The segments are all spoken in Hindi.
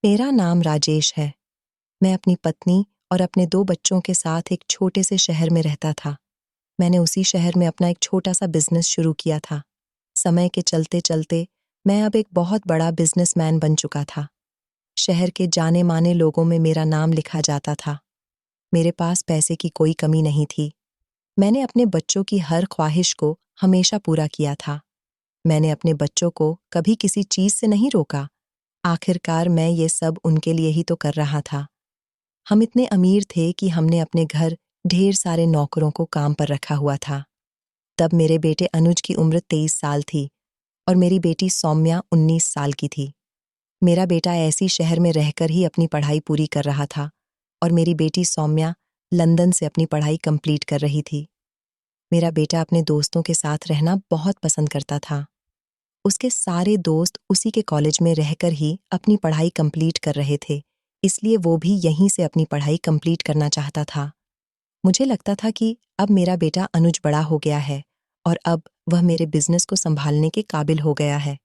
मेरा नाम राजेश है। मैं अपनी पत्नी और अपने 2 बच्चों के साथ एक छोटे से शहर में रहता था। मैंने उसी शहर में अपना एक छोटा-सा बिज़नेस शुरू किया था। समय के चलते-चलते मैं अब एक बहुत बड़ा बिज़नेसमैन बन चुका था। शहर के जाने-माने लोगों में मेरा नाम लिखा जाता था। मेरे पास पैसे की कोई कमी नहीं थी। मैंने अपने बच्चों की हर ख्वाहिश को हमेशा पूरा किया था। मैंने अपने बच्चों को कभी किसी चीज़ से नहीं रोका। आखिरकार मैं ये सब उनके लिए ही तो कर रहा था। हम इतने अमीर थे कि हमने अपने घर ढेर सारे नौकरों को काम पर रखा हुआ था। तब मेरे बेटे अनुज की उम्र 23 साल थी और मेरी बेटी सौम्या 19 साल की थी। मेरा बेटा ऐसी शहर में रहकर ही अपनी पढ़ाई पूरी कर रहा था और मेरी बेटी सौम्या लंदन से अपनी पढ़ाई कंप्लीट कर रही थी। मेरा बेटा अपने दोस्तों के साथ रहना बहुत पसंद करता था। उसके सारे दोस्त उसी के कॉलेज में रहकर ही अपनी पढ़ाई कंप्लीट कर रहे थे, इसलिए वो भी यहीं से अपनी पढ़ाई कंप्लीट करना चाहता था। मुझे लगता था कि अब मेरा बेटा अनुज बड़ा हो गया है और अब वह मेरे बिजनेस को संभालने के काबिल हो गया है।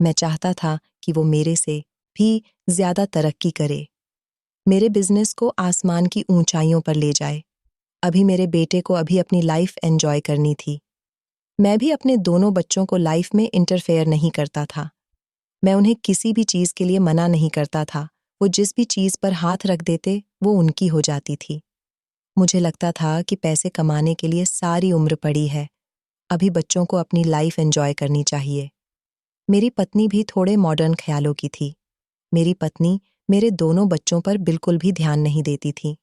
मैं चाहता था कि वो मेरे से भी ज्यादा तरक्की करे, मेरे बिजनेस को आसमान की ऊंचाइयों पर ले जाए। अभी मेरे बेटे को अभी अपनी लाइफ एंजॉय करनी थी। मैं भी अपने दोनों बच्चों को लाइफ में इंटरफेयर नहीं करता था। मैं उन्हें किसी भी चीज़ के लिए मना नहीं करता था। वो जिस भी चीज़ पर हाथ रख देते, वो उनकी हो जाती थी। मुझे लगता था कि पैसे कमाने के लिए सारी उम्र पड़ी है। अभी बच्चों को अपनी लाइफ एंजॉय करनी चाहिए। मेरी पत्नी भी थोड़े मॉडर्न ख्यालों की थी। मेरी पत्नी मेरे दोनों बच्चों पर बिल्कुल भी ध्यान नहीं देती थी।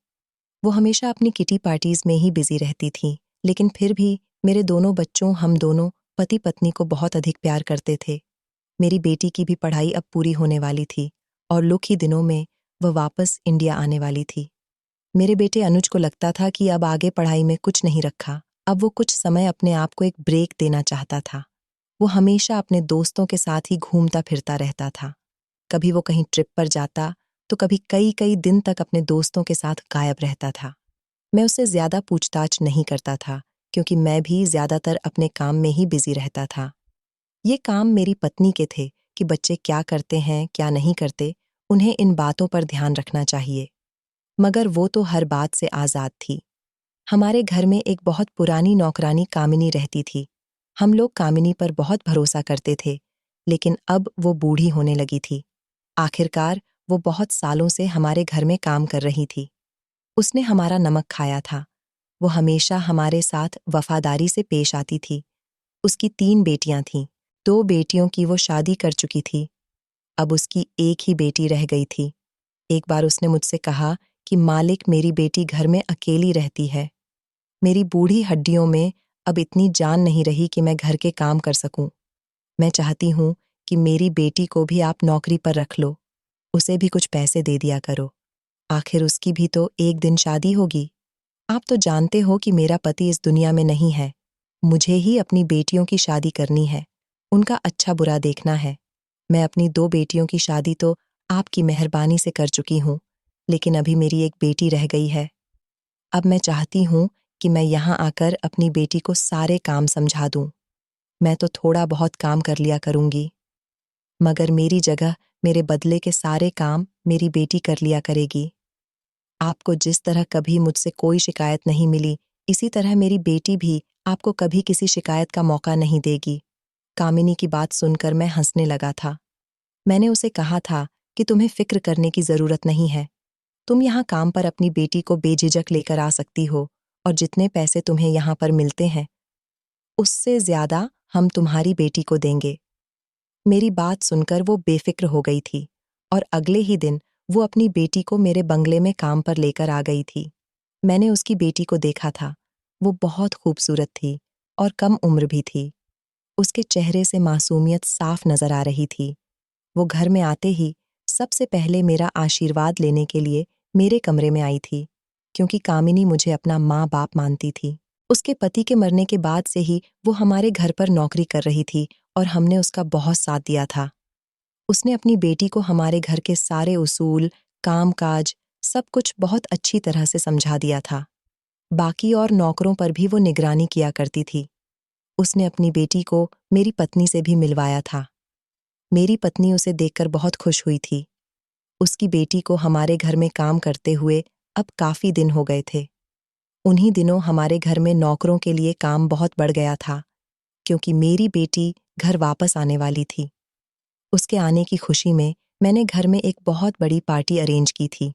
वो हमेशा अपनी किटी पार्टीज में ही बिजी रहती थी, लेकिन फिर भी मेरे दोनों बच्चों हम दोनों पति पत्नी को बहुत अधिक प्यार करते थे। मेरी बेटी की भी पढ़ाई अब पूरी होने वाली थी और कुछ ही दिनों में वह वापस इंडिया आने वाली थी। मेरे बेटे अनुज को लगता था कि अब आगे पढ़ाई में कुछ नहीं रखा। अब वो कुछ समय अपने आप को एक ब्रेक देना चाहता था। वो हमेशा अपने दोस्तों के साथ ही घूमता फिरता रहता था। कभी वो कहीं ट्रिप पर जाता तो कभी कई कई दिन तक अपने दोस्तों के साथ गायब रहता था। मैं उससे ज्यादा पूछताछ नहीं करता था क्योंकि मैं भी ज्यादातर अपने काम में ही बिजी रहता था। ये काम मेरी पत्नी के थे कि बच्चे क्या करते हैं क्या नहीं करते, उन्हें इन बातों पर ध्यान रखना चाहिए। मगर वो तो हर बात से आज़ाद थी। हमारे घर में एक बहुत पुरानी नौकरानी कामिनी रहती थी। हम लोग कामिनी पर बहुत भरोसा करते थे, लेकिन अब वो बूढ़ी होने लगी थी। आखिरकार वो बहुत सालों से हमारे घर में काम कर रही थी। उसने हमारा नमक खाया था। वो हमेशा हमारे साथ वफादारी से पेश आती थी। उसकी 3 बेटियां थीं। 2 बेटियों की वो शादी कर चुकी थी। अब उसकी एक ही बेटी रह गई थी। एक बार उसने मुझसे कहा कि मालिक, मेरी बेटी घर में अकेली रहती है। मेरी बूढ़ी हड्डियों में अब इतनी जान नहीं रही कि मैं घर के काम कर सकूं। मैं चाहती हूं कि मेरी बेटी को भी आप नौकरी पर रख लो। उसे भी कुछ पैसे दे दिया करो। आखिर उसकी भी तो एक दिन शादी होगी। आप तो जानते हो कि मेरा पति इस दुनिया में नहीं है। मुझे ही अपनी बेटियों की शादी करनी है। उनका अच्छा बुरा देखना है। मैं अपनी 2 बेटियों की शादी तो आपकी मेहरबानी से कर चुकी हूँ, लेकिन अभी मेरी एक बेटी रह गई है। अब मैं चाहती हूँ कि मैं यहाँ आकर अपनी बेटी को सारे काम समझा दूँ। मैं तो थोड़ा बहुत काम कर लिया करूँगी, मगर मेरी जगह मेरे बदले के सारे काम मेरी बेटी कर लिया करेगी। आपको जिस तरह कभी मुझसे कोई शिकायत नहीं मिली, इसी तरह मेरी बेटी भी आपको कभी किसी शिकायत का मौका नहीं देगी। कामिनी की बात सुनकर मैं हंसने लगा था। मैंने उसे कहा था कि तुम्हें फिक्र करने की जरूरत नहीं है। तुम यहाँ काम पर अपनी बेटी को बेझिझक लेकर आ सकती हो और जितने पैसे तुम्हें यहाँ पर मिलते हैं, उससे ज्यादा हम तुम्हारी बेटी को देंगे। मेरी बात सुनकर वो बेफिक्र हो गई थी और अगले ही दिन वो अपनी बेटी को मेरे बंगले में काम पर लेकर आ गई थी। मैंने उसकी बेटी को देखा था। वो बहुत खूबसूरत थी और कम उम्र भी थी। उसके चेहरे से मासूमियत साफ नजर आ रही थी। वो घर में आते ही सबसे पहले मेरा आशीर्वाद लेने के लिए मेरे कमरे में आई थी, क्योंकि कामिनी मुझे अपना माँ बाप मानती थी। उसके पति के मरने के बाद से ही वो हमारे घर पर नौकरी कर रही थी और हमने उसका बहुत साथ दिया था। उसने अपनी बेटी को हमारे घर के सारे उसूल, काम-काज, सब कुछ बहुत अच्छी तरह से समझा दिया था। बाकी और नौकरों पर भी वो निगरानी किया करती थी। उसने अपनी बेटी को मेरी पत्नी से भी मिलवाया था। मेरी पत्नी उसे देखकर बहुत खुश हुई थी। उसकी बेटी को हमारे घर में काम करते हुए अब काफ़ी दिन हो गए थे। उन्हीं दिनों हमारे घर में नौकरों के लिए काम बहुत बढ़ गया था, क्योंकि मेरी बेटी घर वापस आने वाली थी। उसके आने की खुशी में मैंने घर में एक बहुत बड़ी पार्टी अरेंज की थी,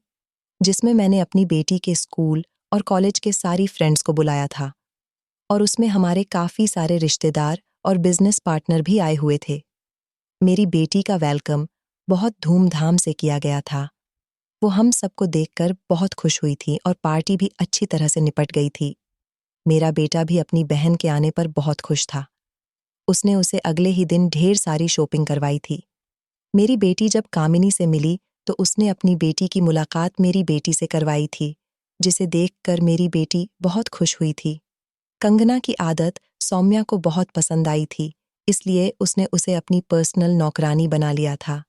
जिसमें मैंने अपनी बेटी के स्कूल और कॉलेज के सारी फ्रेंड्स को बुलाया था, और उसमें हमारे काफ़ी सारे रिश्तेदार और बिजनेस पार्टनर भी आए हुए थे। मेरी बेटी का वेलकम बहुत धूमधाम से किया गया था। वो हम सबको देखकर बहुत खुश हुई थी और पार्टी भी अच्छी तरह से निपट गई थी। मेरा बेटा भी अपनी बहन के आने पर बहुत खुश था। उसने उसे अगले ही दिन ढेर सारी शॉपिंग करवाई थी। मेरी बेटी जब कामिनी से मिली तो उसने अपनी बेटी की मुलाकात मेरी बेटी से करवाई थी, जिसे देखकर मेरी बेटी बहुत खुश हुई थी। कंगना की आदत सौम्या को बहुत पसंद आई थी, इसलिए उसने उसे अपनी पर्सनल नौकरानी बना लिया था,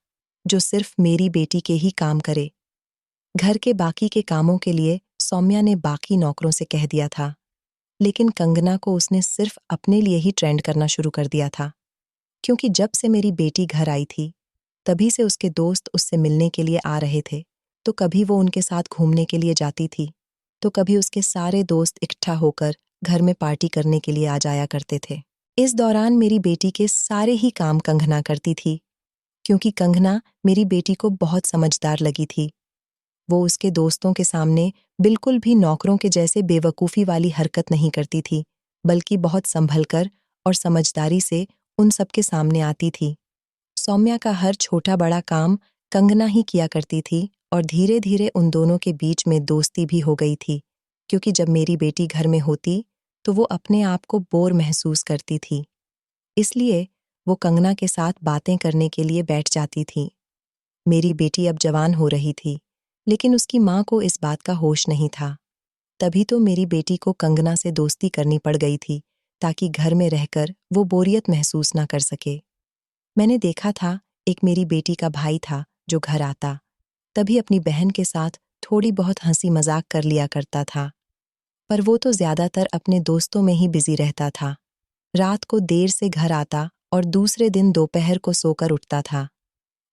जो सिर्फ मेरी बेटी के ही काम करे। घर के बाकी के कामों के लिए सौम्या ने बाकी नौकरों से कह दिया था, लेकिन कंगना को उसने सिर्फ अपने लिए ही ट्रेंड करना शुरू कर दिया था, क्योंकि जब से मेरी बेटी घर आई थी, तभी से उसके दोस्त उससे मिलने के लिए आ रहे थे। तो कभी वो उनके साथ घूमने के लिए जाती थी, तो कभी उसके सारे दोस्त इकट्ठा होकर घर में पार्टी करने के लिए आ जाया करते थे। इस दौरान मेरी बेटी के सारे ही काम कंगना करती थी, क्योंकि कंगना मेरी बेटी को बहुत समझदार लगी थी। वो उसके दोस्तों के सामने बिल्कुल भी नौकरों के जैसे बेवकूफ़ी वाली हरकत नहीं करती थी, बल्कि बहुत संभलकर और समझदारी से उन सबके सामने आती थी। सौम्या का हर छोटा बड़ा काम कंगना ही किया करती थी, और धीरे धीरे उन दोनों के बीच में दोस्ती भी हो गई थी, क्योंकि जब मेरी बेटी घर में होती तो वो अपने आप को बोर महसूस करती थी। इसलिए वो कंगना के साथ बातें करने के लिए बैठ जाती थी। मेरी बेटी अब जवान हो रही थी, लेकिन उसकी माँ को इस बात का होश नहीं था। तभी तो मेरी बेटी को कंगना से दोस्ती करनी पड़ गई थी, ताकि घर में रहकर वो बोरियत महसूस ना कर सके। मैंने देखा था, एक मेरी बेटी का भाई था जो घर आता तभी अपनी बहन के साथ थोड़ी बहुत हंसी मजाक कर लिया करता था, पर वो तो ज्यादातर अपने दोस्तों में ही बिजी रहता था। रात को देर से घर आता और दूसरे दिन दोपहर को सोकर उठता था।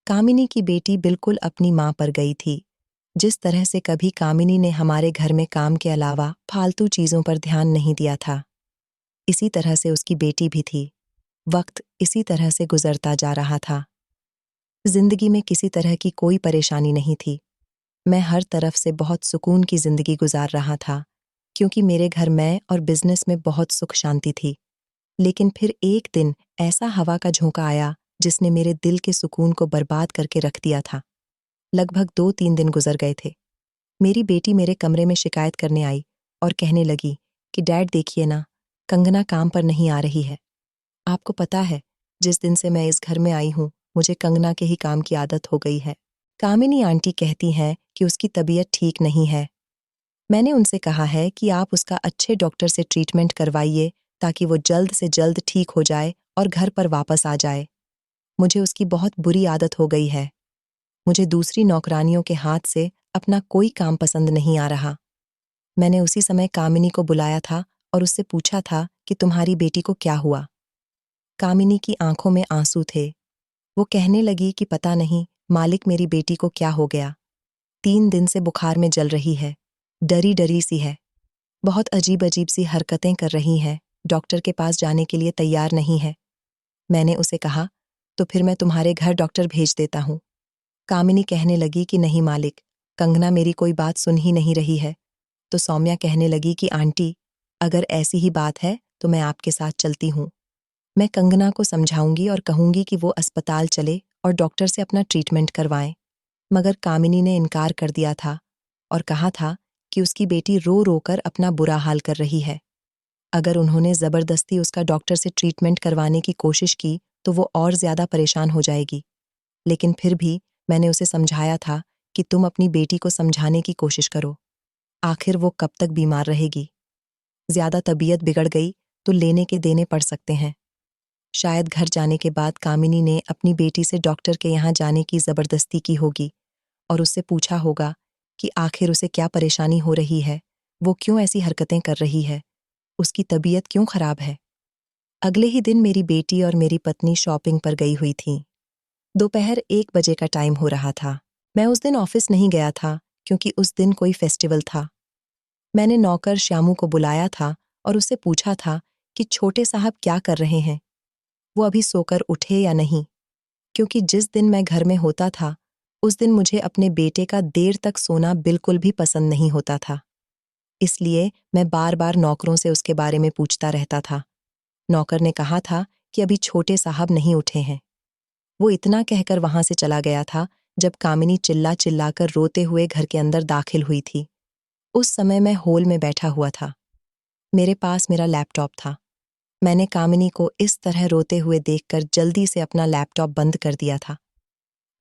कामिनी की बेटी बिल्कुल अपनी माँ पर गई थी। जिस तरह से कभी कामिनी ने हमारे घर में काम के अलावा फालतू चीजों पर ध्यान नहीं दिया था, इसी तरह से उसकी बेटी भी थी। वक्त इसी तरह से गुजरता जा रहा था। जिंदगी में किसी तरह की कोई परेशानी नहीं थी। मैं हर तरफ से बहुत सुकून की जिंदगी गुजार रहा था, क्योंकि मेरे घर में और बिजनेस में बहुत सुख शांति थी। लेकिन फिर एक दिन ऐसा हवा का झोंका आया जिसने मेरे दिल के सुकून को बर्बाद करके रख दिया था। लगभग 2-3 दिन गुजर गए थे। मेरी बेटी मेरे कमरे में शिकायत करने आई और कहने लगी कि डैड देखिए ना, कंगना काम पर नहीं आ रही है। आपको पता है, जिस दिन से मैं इस घर में आई हूँ, मुझे कंगना के ही काम की आदत हो गई है। कामिनी आंटी कहती हैं कि उसकी तबीयत ठीक नहीं है। मैंने उनसे कहा है कि आप उसका अच्छे डॉक्टर से ट्रीटमेंट करवाइए, ताकि वो जल्द से जल्द ठीक हो जाए और घर पर वापस आ जाए। मुझे उसकी बहुत बुरी आदत हो गई है। मुझे दूसरी नौकरानियों के हाथ से अपना कोई काम पसंद नहीं आ रहा। मैंने उसी समय कामिनी को बुलाया था और उससे पूछा था कि तुम्हारी बेटी को क्या हुआ। कामिनी की आंखों में आंसू थे। वो कहने लगी कि पता नहीं मालिक, मेरी बेटी को क्या हो गया। 3 दिन से बुखार में जल रही है, डरी डरी सी है, बहुत अजीब अजीब सी हरकतें कर रही है, डॉक्टर के पास जाने के लिए तैयार नहीं है। मैंने उसे कहा, तो फिर मैं तुम्हारे घर डॉक्टर भेज देता हूँ। कामिनी कहने लगी कि नहीं मालिक, कंगना मेरी कोई बात सुन ही नहीं रही है। तो सौम्या कहने लगी कि आंटी, अगर ऐसी ही बात है तो मैं आपके साथ चलती हूँ। मैं कंगना को समझाऊंगी और कहूंगी कि वो अस्पताल चले और डॉक्टर से अपना ट्रीटमेंट करवाएं। मगर कामिनी ने इनकार कर दिया था और कहा था कि उसकी बेटी रो रो कर अपना बुरा हाल कर रही है। अगर उन्होंने जबरदस्ती उसका डॉक्टर से ट्रीटमेंट करवाने की कोशिश की तो वो और ज्यादा परेशान हो जाएगी। लेकिन फिर भी मैंने उसे समझाया था कि तुम अपनी बेटी को समझाने की कोशिश करो। आखिर वो कब तक बीमार रहेगी? ज्यादा तबीयत बिगड़ गई तो लेने के देने पड़ सकते हैं। शायद घर जाने के बाद कामिनी ने अपनी बेटी से डॉक्टर के यहाँ जाने की जबरदस्ती की होगी और उससे पूछा होगा कि आखिर उसे क्या परेशानी हो रही है, वो क्यों ऐसी हरकतें कर रही है, उसकी तबीयत क्यों खराब है। अगले ही दिन मेरी बेटी और मेरी पत्नी शॉपिंग पर गई हुई थीं। दोपहर 1 बजे का टाइम हो रहा था। मैं उस दिन ऑफिस नहीं गया था क्योंकि उस दिन कोई फेस्टिवल था। मैंने नौकर श्यामू को बुलाया था और उससे पूछा था कि छोटे साहब क्या कर रहे हैं, वो अभी सोकर उठे या नहीं, क्योंकि जिस दिन मैं घर में होता था उस दिन मुझे अपने बेटे का देर तक सोना बिल्कुल भी पसंद नहीं होता था। इसलिए मैं बार बार नौकरों से उसके बारे में पूछता रहता था। नौकर ने कहा था कि अभी छोटे साहब नहीं उठे हैं। वो इतना कहकर वहां से चला गया था जब कामिनी चिल्ला चिल्लाकर रोते हुए घर के अंदर दाखिल हुई थी। उस समय मैं हॉल में बैठा हुआ था। मेरे पास मेरा लैपटॉप था। मैंने कामिनी को इस तरह रोते हुए देखकर जल्दी से अपना लैपटॉप बंद कर दिया था।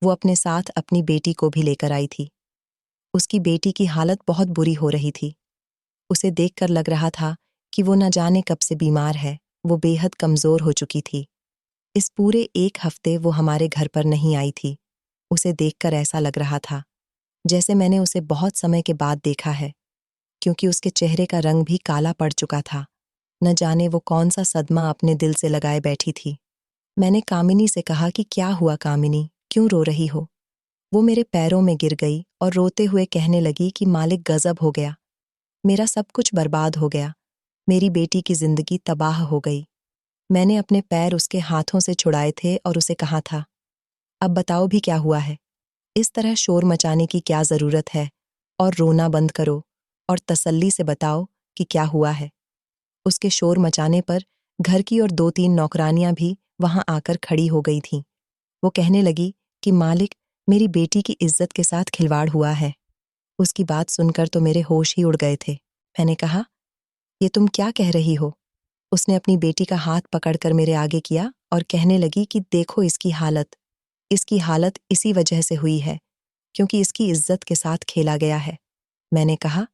वो अपने साथ अपनी बेटी को भी लेकर आई थी। उसकी बेटी की हालत बहुत बुरी हो रही थी। उसे देखकर लग रहा था कि वो न जाने कब से बीमार है। वो बेहद कमजोर हो चुकी थी। इस पूरे 1 हफ्ते वो हमारे घर पर नहीं आई थी। उसे देखकर ऐसा लग रहा था जैसे मैंने उसे बहुत समय के बाद देखा है, क्योंकि उसके चेहरे का रंग भी काला पड़ चुका था। न जाने वो कौन सा सदमा अपने दिल से लगाए बैठी थी। मैंने कामिनी से कहा कि क्या हुआ कामिनी, क्यों रो रही हो? वो मेरे पैरों में गिर गई और रोते हुए कहने लगी कि मालिक गजब हो गया, मेरा सब कुछ बर्बाद हो गया, मेरी बेटी की जिंदगी तबाह हो गई। मैंने अपने पैर उसके हाथों से छुड़ाए थे और उसे कहा था, अब बताओ भी क्या हुआ है? इस तरह शोर मचाने की क्या जरूरत है? और रोना बंद करो और तसल्ली से बताओ कि क्या हुआ है। उसके शोर मचाने पर घर की और 2-3 नौकरानियां भी वहां आकर खड़ी हो गई थीं। वो कहने लगी कि मालिक, मेरी बेटी की इज्जत के साथ खिलवाड़ हुआ है। उसकी बात सुनकर तो मेरे होश ही उड़ गए थे। मैंने कहा, ये तुम क्या कह रही हो? उसने अपनी बेटी का हाथ पकड़कर मेरे आगे किया और कहने लगी कि देखो इसकी हालत इसी वजह से हुई है, क्योंकि इसकी इज्जत के साथ खेला गया है। मैंने कहा,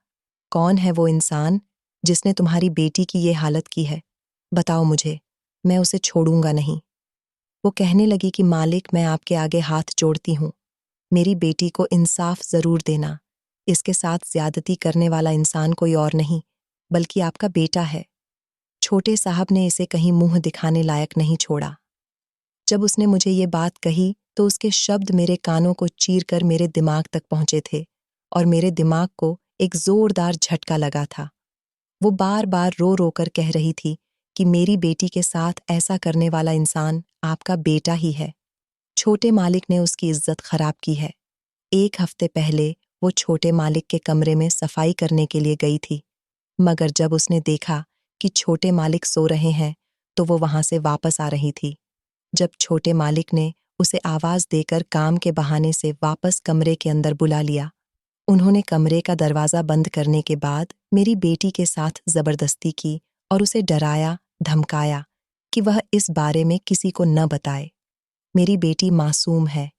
कौन है वो इंसान जिसने तुम्हारी बेटी की ये हालत की है? बताओ मुझे, मैं उसे छोड़ूंगा नहीं। वो कहने लगी कि मालिक, मैं आपके आगे हाथ जोड़ती हूँ, मेरी बेटी को इंसाफ जरूर देना। इसके साथ ज्यादती करने वाला इंसान कोई और नहीं बल्कि आपका बेटा है। छोटे साहब ने इसे कहीं मुंह दिखाने लायक नहीं छोड़ा। जब उसने मुझे ये बात कही तो उसके शब्द मेरे कानों को चीरकर मेरे दिमाग तक पहुंचे थे और मेरे दिमाग को एक जोरदार झटका लगा था। वो बार बार रो रो कर कह रही थी कि मेरी बेटी के साथ ऐसा करने वाला इंसान आपका बेटा ही है। छोटे मालिक ने उसकी इज्जत खराब की है। 1 हफ्ते पहले वो छोटे मालिक के कमरे में सफाई करने के लिए गई थी, मगर जब उसने देखा कि छोटे मालिक सो रहे हैं तो वो वहां से वापस आ रही थी। जब छोटे मालिक ने उसे आवाज देकर काम के बहाने से वापस कमरे के अंदर बुला लिया, उन्होंने कमरे का दरवाजा बंद करने के बाद मेरी बेटी के साथ जबरदस्ती की और उसे डराया धमकाया कि वह इस बारे में किसी को न बताए। मेरी बेटी मासूम है।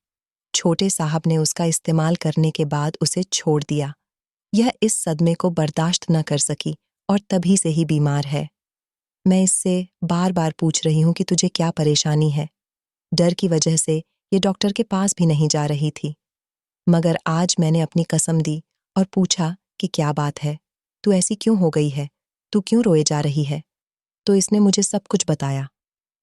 छोटे साहब ने उसका इस्तेमाल करने के बाद उसे छोड़ दिया। यह इस सदमे को बर्दाश्त न कर सकी और तभी से ही बीमार है। मैं इससे बार बार पूछ रही हूं कि तुझे क्या परेशानी है। डर की वजह से ये डॉक्टर के पास भी नहीं जा रही थी, मगर आज मैंने अपनी कसम दी और पूछा कि क्या बात है, तू ऐसी क्यों हो गई है, तू क्यों रोए जा रही है? तो इसने मुझे सब कुछ बताया।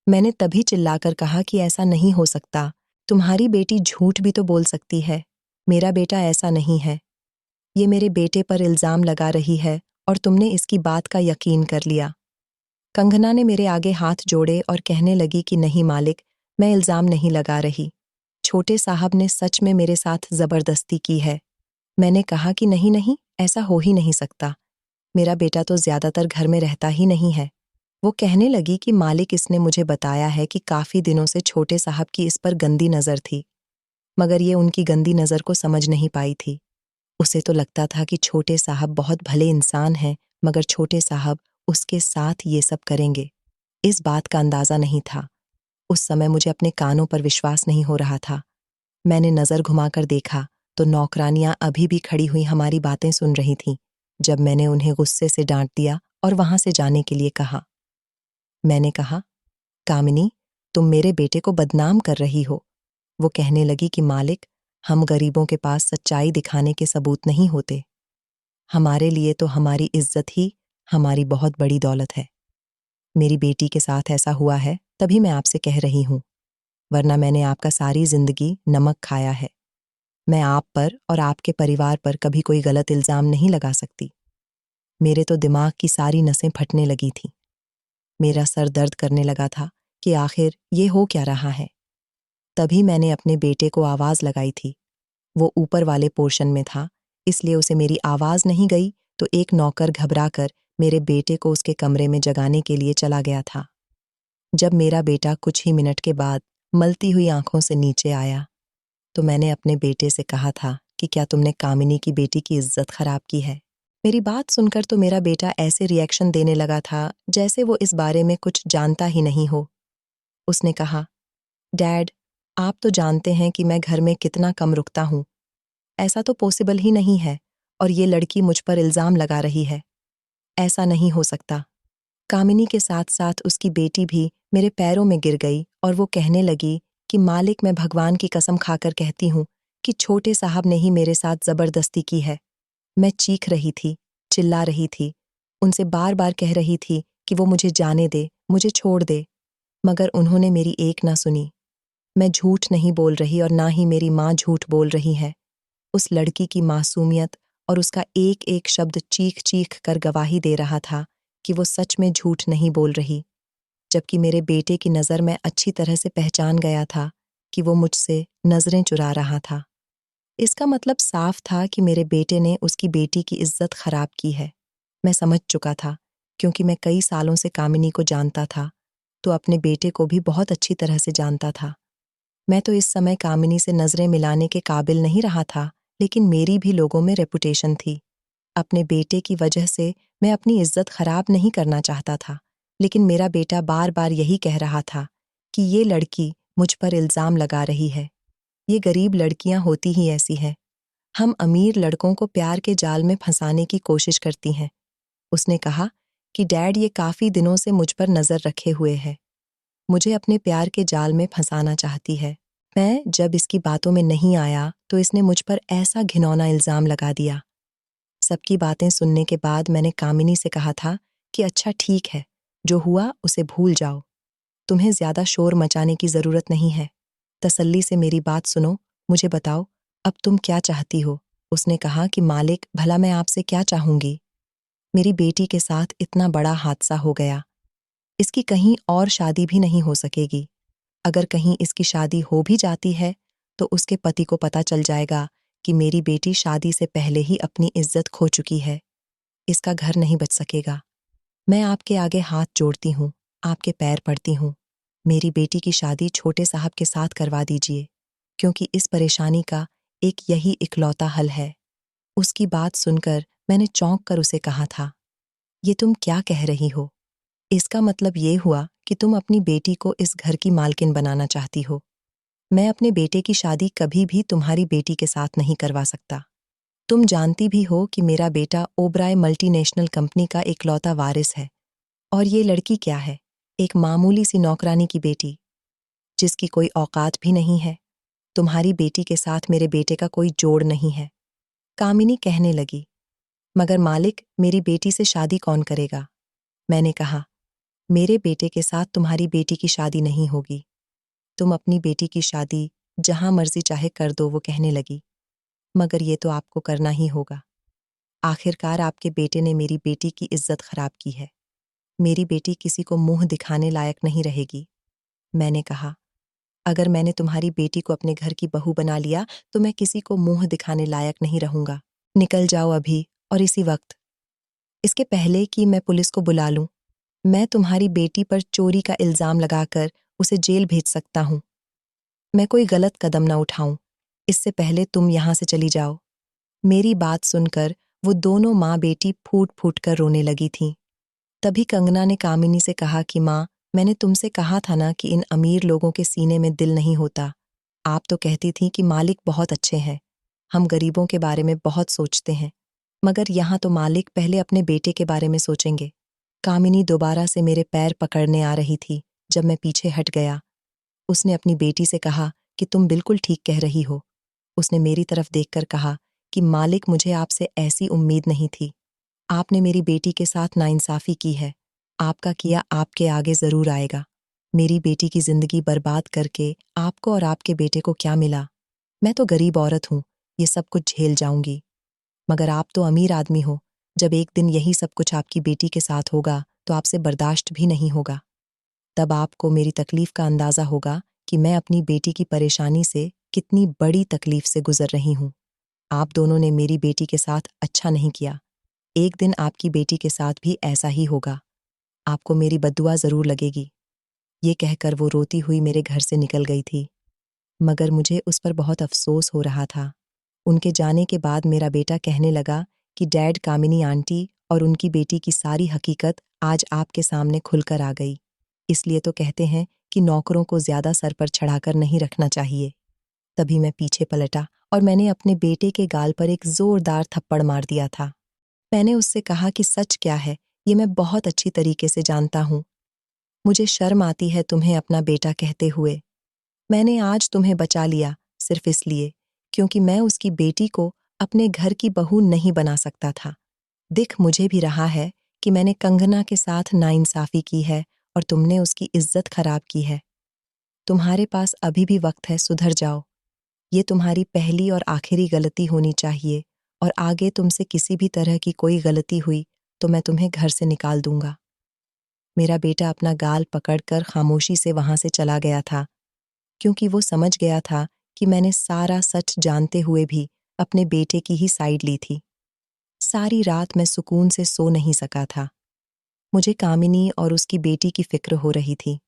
मैंने तभी चिल्लाकर कहा कि ऐसा नहीं हो सकता, तुम्हारी बेटी झूठ भी तो बोल सकती है, मेरा बेटा ऐसा नहीं है। ये मेरे बेटे पर इल्जाम लगा रही है और तुमने इसकी बात का यकीन कर लिया। कंगना ने मेरे आगे हाथ जोड़े और कहने लगी कि नहीं मालिक, मैं इल्जाम नहीं लगा रही। छोटे साहब ने सच में मेरे साथ जबरदस्ती की है। मैंने कहा कि नहीं नहीं, ऐसा हो ही नहीं सकता, मेरा बेटा तो ज्यादातर घर में रहता ही नहीं है। वो कहने लगी कि मालिक, इसने मुझे बताया है कि काफी दिनों से छोटे साहब की इस पर गंदी नजर थी, मगर ये उनकी गंदी नजर को समझ नहीं पाई थी। उसे तो लगता था कि छोटे साहब बहुत भले इंसान हैं, मगर छोटे साहब उसके साथ ये सब करेंगे, इस बात का अंदाजा नहीं था। उस समय मुझे अपने कानों पर विश्वास नहीं हो रहा था। मैंने नजर घुमाकर देखा तो नौकरानियां अभी भी खड़ी हुई हमारी बातें सुन रही थीं। जब मैंने उन्हें गुस्से से डांट दिया और वहां से जाने के लिए कहा, मैंने कहा, कामिनी, तुम मेरे बेटे को बदनाम कर रही हो। वो कहने लगी कि मालिक, हम गरीबों के पास सच्चाई दिखाने के सबूत नहीं होते। हमारे लिए तो हमारी इज्जत ही हमारी बहुत बड़ी दौलत है। मेरी बेटी के साथ ऐसा हुआ है तभी मैं आपसे कह रही हूं, वरना मैंने आपका सारी जिंदगी नमक खाया है। मैं आप पर और आपके परिवार पर कभी कोई गलत इल्ज़ाम नहीं लगा सकती। मेरे तो दिमाग की सारी नसें फटने लगी थीं। मेरा सर दर्द करने लगा था कि आखिर ये हो क्या रहा है। तभी मैंने अपने बेटे को आवाज़ लगाई थी। वो ऊपर वाले पोर्शन में था, इसलिए उसे मेरी आवाज़ नहीं गई, तो एक नौकर घबराकर मेरे बेटे को उसके कमरे में जगाने के लिए चला गया था। जब मेरा बेटा कुछ ही मिनट के बाद मलती हुई आंखों से नीचे आया, तो मैंने अपने बेटे से कहा था कि क्या तुमने कामिनी की बेटी की इज्जत खराब की है। मेरी बात सुनकर तो मेरा बेटा ऐसे रिएक्शन देने लगा था जैसे वो इस बारे में कुछ जानता ही नहीं हो। उसने कहा, डैड, आप तो जानते हैं कि मैं घर में कितना कम रुकता हूँ। ऐसा तो पॉसिबल ही नहीं है, और ये लड़की मुझ पर इल्ज़ाम लगा रही है। ऐसा नहीं हो सकता। कामिनी के साथ साथ उसकी बेटी भी मेरे पैरों में गिर गई और वो कहने लगी कि मालिक, मैं भगवान की कसम खाकर कहती हूँ कि छोटे साहब ने ही मेरे साथ ज़बरदस्ती की है। मैं चीख रही थी, चिल्ला रही थी, उनसे बार बार कह रही थी कि वो मुझे जाने दे, मुझे छोड़ दे, मगर उन्होंने मेरी एक ना सुनी। मैं झूठ नहीं बोल रही और ना ही मेरी माँ झूठ बोल रही है। उस लड़की की मासूमियत और उसका एक एक शब्द चीख चीख कर गवाही दे रहा था कि वो सच में झूठ नहीं बोल रही, जबकि मेरे बेटे की नज़र में अच्छी तरह से पहचान गया था कि वो मुझसे नज़रें चुरा रहा था। इसका मतलब साफ था कि मेरे बेटे ने उसकी बेटी की इज्जत खराब की है। मैं समझ चुका था, क्योंकि मैं कई सालों से कामिनी को जानता था, तो अपने बेटे को भी बहुत अच्छी तरह से जानता था। मैं तो इस समय कामिनी से नज़रें मिलाने के काबिल नहीं रहा था, लेकिन मेरी भी लोगों में रेपुटेशन थी। अपने बेटे की वजह से मैं अपनी इज्जत खराब नहीं करना चाहता था, लेकिन मेरा बेटा बार बार यही कह रहा था कि ये लड़की मुझ पर इल्ज़ाम लगा रही है। ये गरीब लड़कियां होती ही ऐसी हैं। हम अमीर लड़कों को प्यार के जाल में फंसाने की कोशिश करती हैं। उसने कहा कि डैड ये काफ़ी दिनों से मुझ पर नज़र रखे हुए है, मुझे अपने प्यार के जाल में फंसाना चाहती है। मैं जब इसकी बातों में नहीं आया तो इसने मुझ पर ऐसा घिनौना इल्ज़ाम लगा दिया। सबकी बातें सुनने के बाद मैंने कामिनी से कहा था कि अच्छा ठीक है, जो हुआ उसे भूल जाओ, तुम्हें ज़्यादा शोर मचाने की ज़रूरत नहीं है। तसल्ली से मेरी बात सुनो, मुझे बताओ, अब तुम क्या चाहती हो? उसने कहा कि मालिक, भला मैं आपसे क्या चाहूंगी? मेरी बेटी के साथ इतना बड़ा हादसा हो गया, इसकी कहीं और शादी भी नहीं हो सकेगी। अगर कहीं इसकी शादी हो भी जाती है, तो उसके पति को पता चल जाएगा कि मेरी बेटी शादी से पहले ही अपनी इज्जत खो चुकी है। इसका घर नहीं बच सकेगा। मैं आपके आगे हाथ जोड़ती हूँ, आपके पैर पड़ती हूँ। मेरी बेटी की शादी छोटे साहब के साथ करवा दीजिए, क्योंकि इस परेशानी का एक यही इकलौता हल है। उसकी बात सुनकर मैंने चौंक कर उसे कहा था, ये तुम क्या कह रही हो? इसका मतलब ये हुआ कि तुम अपनी बेटी को इस घर की मालकिन बनाना चाहती हो। मैं अपने बेटे की शादी कभी भी तुम्हारी बेटी के साथ नहीं करवा सकता। तुम जानती भी हो कि मेरा बेटा ओबराय मल्टीनेशनल कंपनी का इकलौता वारिस है, और ये लड़की क्या है? एक मामूली सी नौकरानी की बेटी, जिसकी कोई औकात भी नहीं है। तुम्हारी बेटी के साथ मेरे बेटे का कोई जोड़ नहीं है। कामिनी कहने लगी, मगर मालिक, मेरी बेटी से शादी कौन करेगा? मैंने कहा, मेरे बेटे के साथ तुम्हारी बेटी की शादी नहीं होगी। तुम अपनी बेटी की शादी जहां मर्जी चाहे कर दो, वो कहने लगी, मगर ये तो आपको करना ही होगा। आखिरकार आपके बेटे ने मेरी बेटी की इज्जत खराब की है। मेरी बेटी किसी को मुंह दिखाने लायक नहीं रहेगी। मैंने कहा, अगर मैंने तुम्हारी बेटी को अपने घर की बहू बना लिया, तो मैं किसी को मुंह दिखाने लायक नहीं रहूंगा। निकल जाओ अभी, और इसी वक्त, इसके पहले कि मैं पुलिस को बुला लूं। मैं तुम्हारी बेटी पर चोरी का इल्जाम लगाकर उसे जेल भेज सकता हूं। मैं कोई गलत कदम ना उठाऊं, इससे पहले तुम यहां से चली जाओ। मेरी बात सुनकर वो दोनों माँ बेटी फूट फूट कर रोने लगी थीं। तभी कंगना ने कामिनी से कहा कि माँ, मैंने तुमसे कहा था ना कि इन अमीर लोगों के सीने में दिल नहीं होता। आप तो कहती थी कि मालिक बहुत अच्छे हैं, हम गरीबों के बारे में बहुत सोचते हैं, मगर यहाँ तो मालिक पहले अपने बेटे के बारे में सोचेंगे। कामिनी दोबारा से मेरे पैर पकड़ने आ रही थी जब मैं पीछे हट गया। उसने अपनी बेटी से कहा कि तुम बिल्कुल ठीक कह रही हो। उसने मेरी तरफ देखकर कहा कि मालिक, मुझे आपसे ऐसी उम्मीद नहीं थी। आपने मेरी बेटी के साथ नाइंसाफ़ी की है। आपका किया आपके आगे ज़रूर आएगा। मेरी बेटी की ज़िंदगी बर्बाद करके आपको और आपके बेटे को क्या मिला? मैं तो गरीब औरत हूँ, ये सब कुछ झेल जाऊंगी। मगर आप तो अमीर आदमी हो, जब एक दिन यही सब कुछ आपकी बेटी के साथ होगा तो आपसे बर्दाश्त भी नहीं होगा। तब आपको मेरी तकलीफ का अंदाजा होगा कि मैं अपनी बेटी की परेशानी से कितनी बड़ी तकलीफ से गुजर रही हूँ। आप दोनों ने मेरी बेटी के साथ अच्छा नहीं किया। एक दिन आपकी बेटी के साथ भी ऐसा ही होगा। आपको मेरी बद्दुआ जरूर लगेगी। ये कहकर वो रोती हुई मेरे घर से निकल गई थी। मगर मुझे उस पर बहुत अफसोस हो रहा था। उनके जाने के बाद मेरा बेटा कहने लगा कि डैड, कामिनी आंटी और उनकी बेटी की सारी हकीकत आज आपके सामने खुलकर आ गई। इसलिए तो कहते हैं कि नौकरों को ज्यादा सर पर चढ़ाकर नहीं रखना चाहिए। तभी मैं पीछे पलटा और मैंने अपने बेटे के गाल पर एक जोरदार थप्पड़ मार दिया था। मैंने उससे कहा कि सच क्या है ये मैं बहुत अच्छी तरीके से जानता हूँ। मुझे शर्म आती है तुम्हें अपना बेटा कहते हुए। मैंने आज तुम्हें बचा लिया सिर्फ इसलिए क्योंकि मैं उसकी बेटी को अपने घर की बहू नहीं बना सकता था। दिख मुझे भी रहा है कि मैंने कंगना के साथ नाइंसाफी की है और तुमने उसकी इज्जत खराब की है। तुम्हारे पास अभी भी वक्त है, सुधर जाओ। ये तुम्हारी पहली और आखिरी गलती होनी चाहिए और आगे तुमसे किसी भी तरह की कोई गलती हुई तो मैं तुम्हें घर से निकाल दूंगा। मेरा बेटा अपना गाल पकड़कर खामोशी से वहां से चला गया था, क्योंकि वो समझ गया था कि मैंने सारा सच जानते हुए भी अपने बेटे की ही साइड ली थी। सारी रात मैं सुकून से सो नहीं सका था। मुझे कामिनी और उसकी बेटी की फिक्र हो रही थी।